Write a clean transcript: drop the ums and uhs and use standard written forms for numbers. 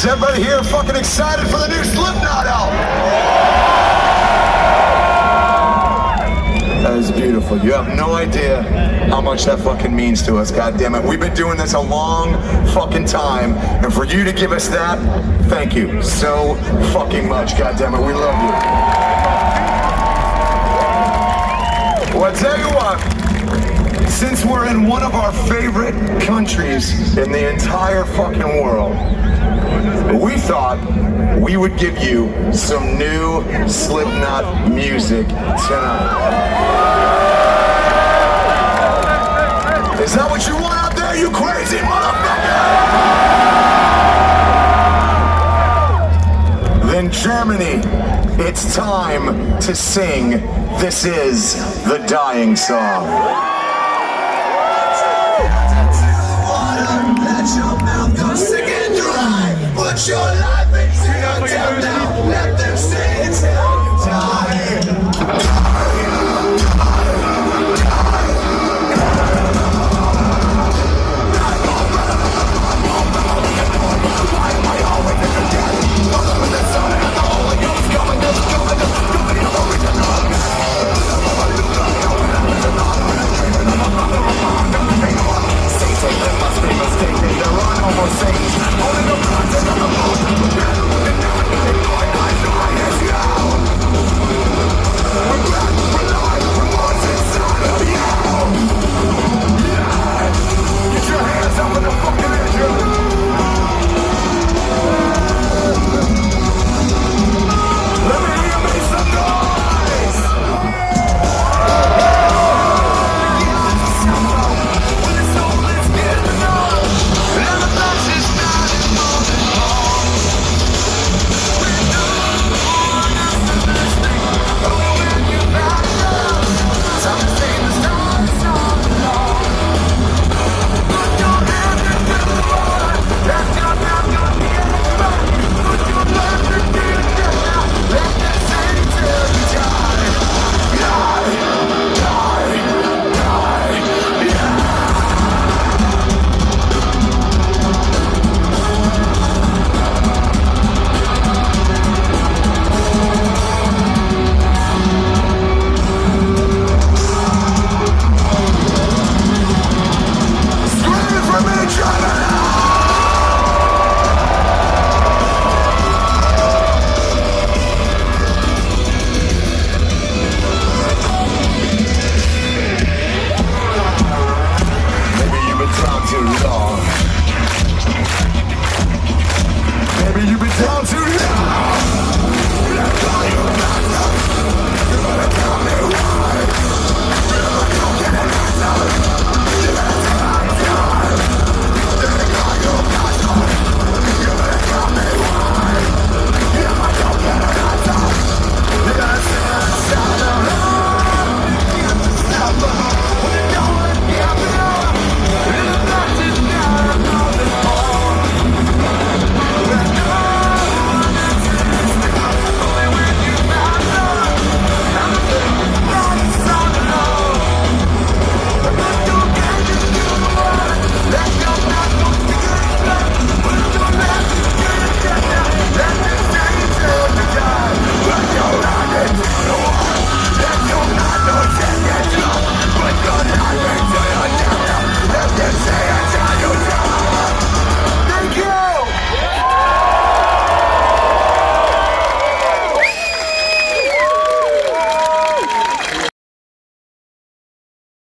Is everybody here fucking excited for the new Slipknot album? That is beautiful. You have no idea how much that fucking means to us, goddammit. We've been doing this a long fucking time, and for you to give us that, thank you so fucking much, goddammit. We love you. Well, I tell you what, since we're in one of our favorite countries in the entire fucking world, we thought we would give you some new Slipknot music tonight. Is that what you want out there, you crazy motherfucker? Then Germany, it's time to sing This Is the Dying Song.